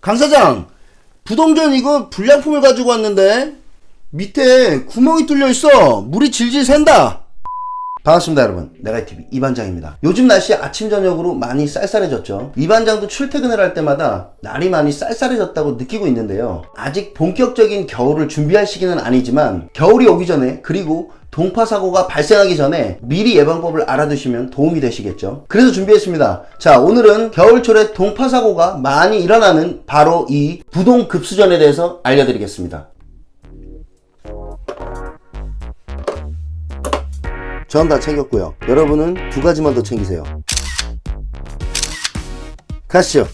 강 사장, 부동전 이거 불량품을 가지고 왔는데 밑에 구멍이 뚫려 있어. 물이 질질 샌다. 반갑습니다 여러분, 네가티비 이반장입니다. 요즘 날씨 아침 저녁으로 많이 쌀쌀해졌죠. 이반장도 출퇴근을 할 때마다 날이 많이 쌀쌀해졌다고 느끼고 있는데요, 아직 본격적인 겨울을 준비할 시기는 아니지만 겨울이 오기 전에, 그리고 동파 사고가 발생하기 전에 미리 예방법을 알아두시면 도움이 되시겠죠. 그래서 준비했습니다. 자, 오늘은 겨울철에 동파 사고가 많이 일어나는 바로 이 부동 급수전에 대해서 알려드리겠습니다. 전 다 챙겼고요. 여러분은 두 가지만 더 챙기세요. 가시죠.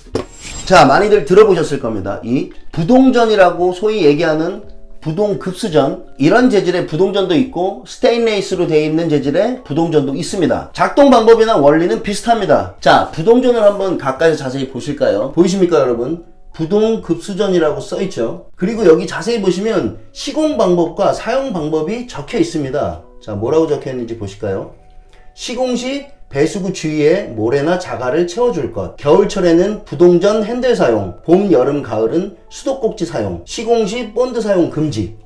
자, 많이들 들어보셨을 겁니다. 이 부동전이라고 소위 얘기하는 부동급수전, 이런 재질의 부동전도 있고 스테인레스로 되어 있는 재질의 부동전도 있습니다. 작동 방법이나 원리는 비슷합니다. 자, 부동전을 한번 가까이서 자세히 보실까요? 보이십니까 여러분? 부동급수전이라고 써있죠. 그리고 여기 자세히 보시면 시공 방법과 사용 방법이 적혀 있습니다. 자, 뭐라고 적혀 있는지 보실까요? 시공 시 배수구 주위에 모래나 자갈을 채워줄 것. 겨울철에는 부동전 핸들 사용. 봄, 여름, 가을은 수도꼭지 사용. 시공 시 본드 사용 금지.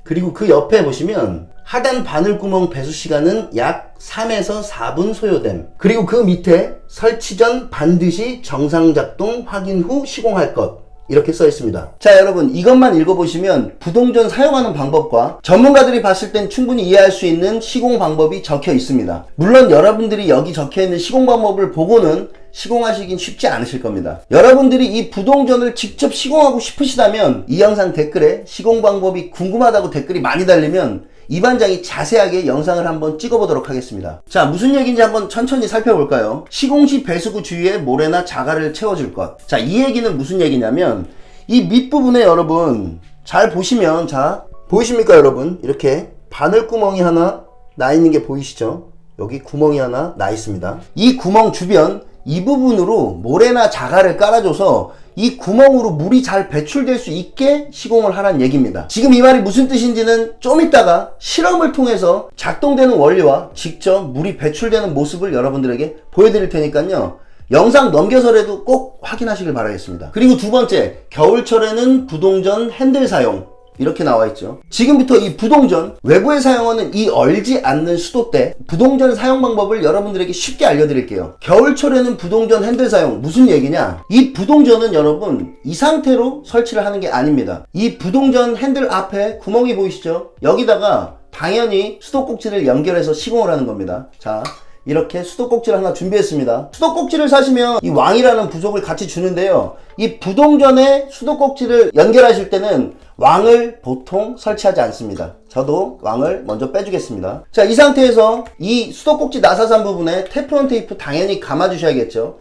그리고 그 옆에 보시면 하단 바늘구멍 배수 시간은 약 3에서 4분 소요됨. 그리고 그 밑에 설치 전 반드시 정상 작동 확인 후 시공할 것. 이렇게 써 있습니다. 자, 여러분, 이것만 읽어보시면 부동전 사용하는 방법과 전문가들이 봤을 땐 충분히 이해할 수 있는 시공 방법이 적혀 있습니다. 물론 여러분들이 여기 적혀 있는 시공 방법을 보고는 시공하시긴 쉽지 않으실 겁니다. 여러분들이 이 부동전을 직접 시공하고 싶으시다면 이 영상 댓글에 시공 방법이 궁금하다고 댓글이 많이 달리면 이반장이 자세하게 영상을 한번 찍어보도록 하겠습니다. 자, 무슨 얘기인지 한번 천천히 살펴볼까요? 시공 시 배수구 주위에 모래나 자갈을 채워줄 것. 자, 이 얘기는 무슨 얘기냐면 이 밑부분에 여러분 잘 보시면, 자, 보이십니까 여러분? 이렇게 바늘구멍이 하나 나 있는 게 보이시죠? 여기 구멍이 하나 나 있습니다. 이 구멍 주변 이 부분으로 모래나 자갈을 깔아줘서 이 구멍으로 물이 잘 배출될 수 있게 시공을 하라는 얘기입니다. 지금 이 말이 무슨 뜻인지는 좀 이따가 실험을 통해서 작동되는 원리와 직접 물이 배출되는 모습을 여러분들에게 보여드릴 테니까요, 영상 넘겨서라도 꼭 확인하시길 바라겠습니다. 그리고 두 번째, 겨울철에는 부동전 핸들 사용. 이렇게 나와있죠. 지금부터 이 부동전, 외부에 사용하는 이 얼지 않는 수도대, 부동전 사용 방법을 여러분들에게 쉽게 알려드릴게요. 겨울철에는 부동전 핸들 사용, 무슨 얘기냐? 이 부동전은 여러분 이 상태로 설치를 하는 게 아닙니다. 이 부동전 핸들 앞에 구멍이 보이시죠? 여기다가 당연히 수도꼭지를 연결해서 시공을 하는 겁니다. 자, 이렇게 수도꼭지를 하나 준비했습니다. 수도꼭지를 사시면 이 왕이라는 부속을 같이 주는데요, 이 부동전에 수도꼭지를 연결하실 때는 왕을 보통 설치하지 않습니다. 저도 왕을 먼저 빼주겠습니다. 자, 이 상태에서 이 수도꼭지 나사산 부분에 테프론 테이프 당연히 감아 주셔야겠죠.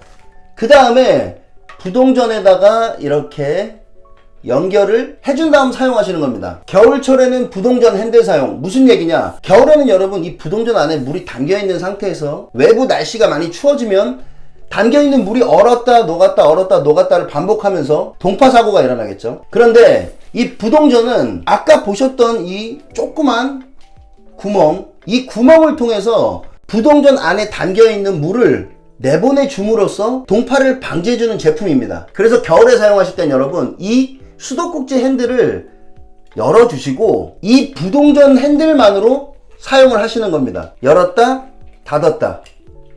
그 다음에 부동전에다가 이렇게 연결을 해준 다음 사용하시는 겁니다. 겨울철에는 부동전 핸들 사용, 무슨 얘기냐? 겨울에는 여러분 이 부동전 안에 물이 담겨있는 상태에서 외부 날씨가 많이 추워지면 담겨있는 물이 얼었다 녹았다 얼었다 녹았다를 반복하면서 동파 사고가 일어나겠죠. 그런데 이 부동전은 아까 보셨던 이 조그만 구멍, 이 구멍을 통해서 부동전 안에 담겨있는 물을 내보내 줌으로써 동파를 방지해주는 제품입니다. 그래서 겨울에 사용하실 땐 여러분 이 수도꼭지 핸들을 열어주시고 이 부동전 핸들만으로 사용을 하시는 겁니다. 열었다 닫았다.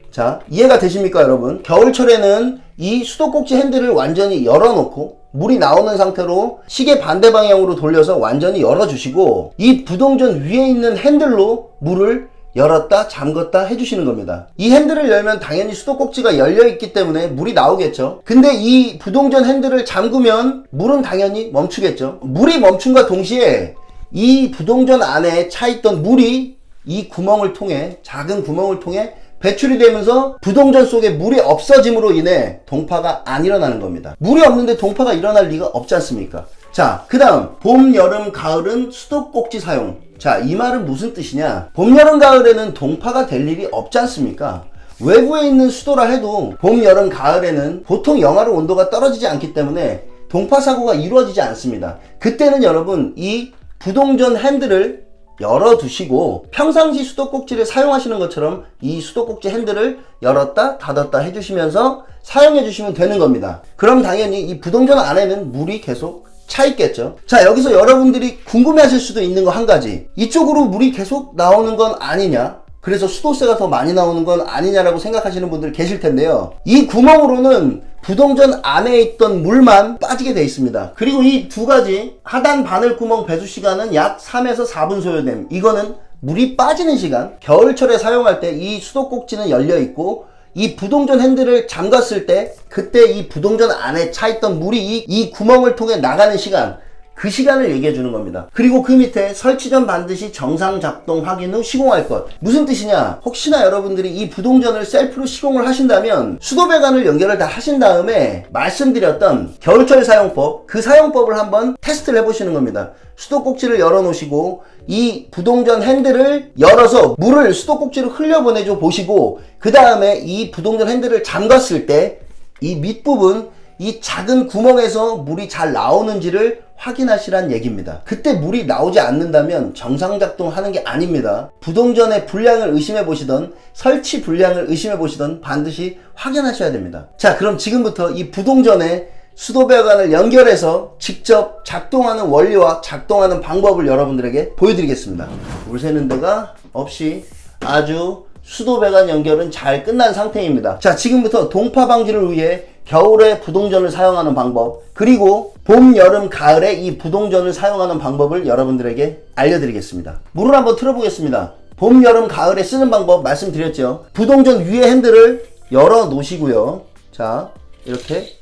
자, 이해가 되십니까 여러분? 겨울철에는 이 수도꼭지 핸들을 완전히 열어놓고 물이 나오는 상태로 시계 반대 방향으로 돌려서 완전히 열어주시고 이 부동전 위에 있는 핸들로 물을 열었다 잠갔다 해주시는 겁니다. 이 핸들을 열면 당연히 수도꼭지가 열려있기 때문에 물이 나오겠죠. 근데 이 부동전 핸들을 잠그면 물은 당연히 멈추겠죠. 물이 멈춤과 동시에 이 부동전 안에 차있던 물이 이 구멍을 통해, 작은 구멍을 통해 배출이 되면서 부동전 속에 물이 없어짐으로 인해 동파가 안 일어나는 겁니다. 물이 없는데 동파가 일어날 리가 없지 않습니까? 자, 그 다음 봄, 여름, 가을은 수도꼭지 사용. 자, 이 말은 무슨 뜻이냐? 봄, 여름, 가을에는 동파가 될 일이 없지 않습니까? 외부에 있는 수도라 해도 봄, 여름, 가을에는 보통 영하로 온도가 떨어지지 않기 때문에 동파 사고가 이루어지지 않습니다. 그때는 여러분 이 부동전 핸들을 열어두시고 평상시 수도꼭지를 사용하시는 것처럼 이 수도꼭지 핸들을 열었다 닫았다 해주시면서 사용해 주시면 되는 겁니다. 그럼 당연히 이 부동전 안에는 물이 계속 차 있겠죠. 자, 여기서 여러분들이 궁금해 하실 수도 있는 거 한 가지. 이쪽으로 물이 계속 나오는 건 아니냐? 그래서 수도세가 더 많이 나오는 건 아니냐라고 생각하시는 분들 계실 텐데요. 이 구멍으로는 부동전 안에 있던 물만 빠지게 되어 있습니다. 그리고 이 두 가지 하단 바늘 구멍 배수 시간은 약 3에서 4분 소요됨. 이거는 물이 빠지는 시간. 겨울철에 사용할 때 이 수도꼭지는 열려 있고 이 부동전 핸들을 잠갔을 때 그때 이 부동전 안에 차 있던 물이 이 구멍을 통해 나가는 시간, 그 시간을 얘기해 주는 겁니다. 그리고 그 밑에 설치 전 반드시 정상 작동 확인 후 시공할 것. 무슨 뜻이냐? 혹시나 여러분들이 이 부동전을 셀프로 시공을 하신다면 수도배관을 연결을 다 하신 다음에 말씀드렸던 겨울철 사용법, 그 사용법을 한번 테스트를 해보시는 겁니다. 수도꼭지를 열어놓으시고 이 부동전 핸들을 열어서 물을 수도꼭지로 흘려보내줘 보시고 그 다음에 이 부동전 핸들을 잠갔을 때 이 밑부분, 이 작은 구멍에서 물이 잘 나오는지를 확인하시란 얘기입니다. 그때 물이 나오지 않는다면 정상 작동하는 게 아닙니다. 부동전의 불량을 의심해 보시던 설치 불량을 의심해 보시던 반드시 확인하셔야 됩니다. 자, 그럼 지금부터 이 부동전에 수도배관을 연결해서 직접 작동하는 원리와 작동하는 방법을 여러분들에게 보여드리겠습니다. 물 새는 데가 없이 아주 수도배관 연결은 잘 끝난 상태입니다. 자, 지금부터 동파 방지를 위해 겨울에 부동전을 사용하는 방법, 그리고 봄, 여름, 가을에 이 부동전을 사용하는 방법을 여러분들에게 알려드리겠습니다. 물을 한번 틀어보겠습니다. 봄, 여름, 가을에 쓰는 방법 말씀드렸죠. 부동전 위에 핸들을 열어 놓으시고요. 자, 이렇게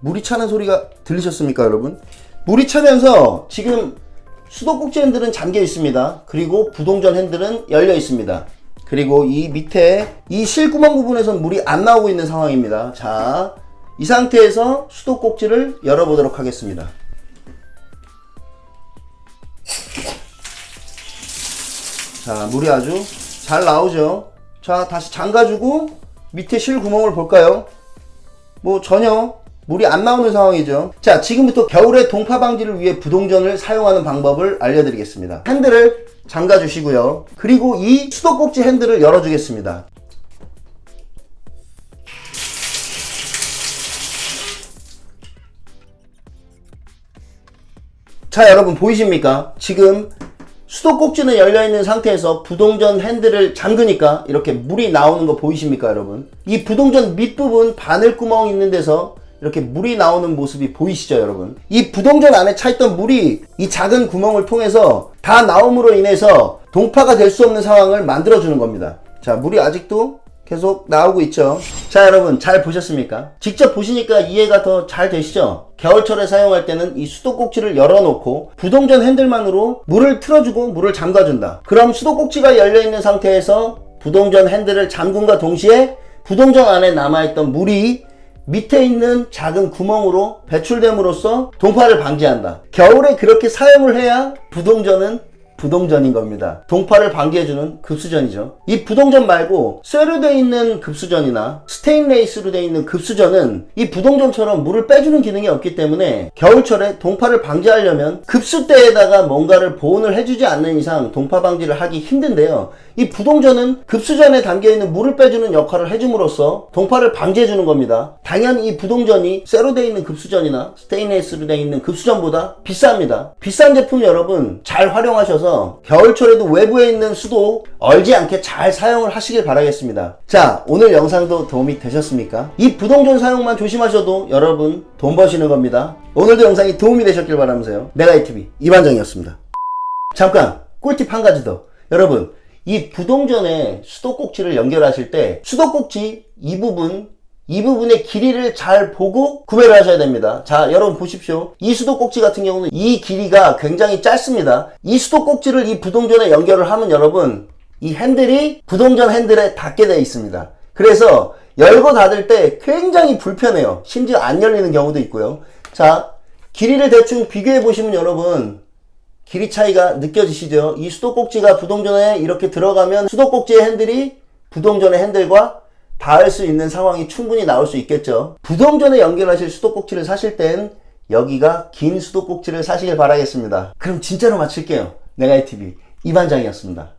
물이 차는 소리가 들리셨습니까, 여러분? 물이 차면서 지금 수도꼭지 핸들은 잠겨 있습니다. 그리고 부동전 핸들은 열려 있습니다. 그리고 이 밑에 이 실구멍 부분에선 물이 안 나오고 있는 상황입니다. 자, 이 상태에서 수도꼭지를 열어보도록 하겠습니다. 자, 물이 아주 잘 나오죠. 자, 다시 잠가주고 밑에 실구멍을 볼까요? 뭐 전혀 물이 안 나오는 상황이죠. 자, 지금부터 겨울에 동파 방지를 위해 부동전을 사용하는 방법을 알려드리겠습니다. 핸들을 잠가 주시고요. 그리고 이 수도꼭지 핸들을 열어 주겠습니다. 자, 여러분 보이십니까? 지금 수도꼭지는 열려있는 상태에서 부동전 핸들을 잠그니까 이렇게 물이 나오는 거 보이십니까, 여러분? 이 부동전 밑부분 바늘구멍 있는 데서 이렇게 물이 나오는 모습이 보이시죠, 여러분? 이 부동전 안에 차있던 물이 이 작은 구멍을 통해서 다 나옴으로 인해서 동파가 될 수 없는 상황을 만들어주는 겁니다. 자, 물이 아직도 계속 나오고 있죠. 자, 여러분 잘 보셨습니까? 직접 보시니까 이해가 더 잘 되시죠? 겨울철에 사용할 때는 이 수도꼭지를 열어놓고 부동전 핸들만으로 물을 틀어주고 물을 잠가준다. 그럼 수도꼭지가 열려있는 상태에서 부동전 핸들을 잠금과 동시에 부동전 안에 남아있던 물이 밑에 있는 작은 구멍으로 배출됨으로써 동파를 방지한다. 겨울에 그렇게 사용을 해야 부동전은 부동전인 겁니다. 동파를 방지해주는 급수전이죠. 이 부동전 말고 쇠로 되어 있는 급수전이나 스테인레스로 되어 있는 급수전은 이 부동전처럼 물을 빼주는 기능이 없기 때문에 겨울철에 동파를 방지하려면 급수대에다가 뭔가를 보온을 해주지 않는 이상 동파 방지를 하기 힘든데요. 이 부동전은 급수전에 담겨있는 물을 빼주는 역할을 해줌으로써 동파를 방지해주는 겁니다. 당연히 이 부동전이 쇠로 되어 있는 급수전이나 스테인레스로 되어 있는 급수전보다 비쌉니다. 비싼 제품 여러분 잘 활용하셔서 겨울철에도 외부에 있는 수도 얼지 않게 잘 사용을 하시길 바라겠습니다. 자, 오늘 영상도 도움이 되셨습니까? 이 부동전 사용만 조심하셔도 여러분 돈 버시는 겁니다. 오늘도 영상이 도움이 되셨길 바라면서요. 메가이TV 이반정이었습니다. 잠깐 꿀팁 한 가지 더. 여러분, 이 부동전에 수도꼭지를 연결하실 때 수도꼭지 이 부분의 길이를 잘 보고 구매를 하셔야 됩니다. 자, 여러분 보십시오. 이 수도꼭지 같은 경우는 이 길이가 굉장히 짧습니다. 이 수도꼭지를 이 부동전에 연결을 하면 여러분 이 핸들이 부동전 핸들에 닿게 되어 있습니다. 그래서 열고 닫을 때 굉장히 불편해요. 심지어 안 열리는 경우도 있고요. 자, 길이를 대충 비교해 보시면 여러분 길이 차이가 느껴지시죠? 이 수도꼭지가 부동전에 이렇게 들어가면 수도꼭지의 핸들이 부동전의 핸들과 닿을 수 있는 상황이 충분히 나올 수 있겠죠. 부동전에 연결하실 수도꼭지를 사실 땐 여기가 긴 수도꼭지를 사시길 바라겠습니다. 그럼 진짜로 마칠게요. 메가이TV 이반장이었습니다.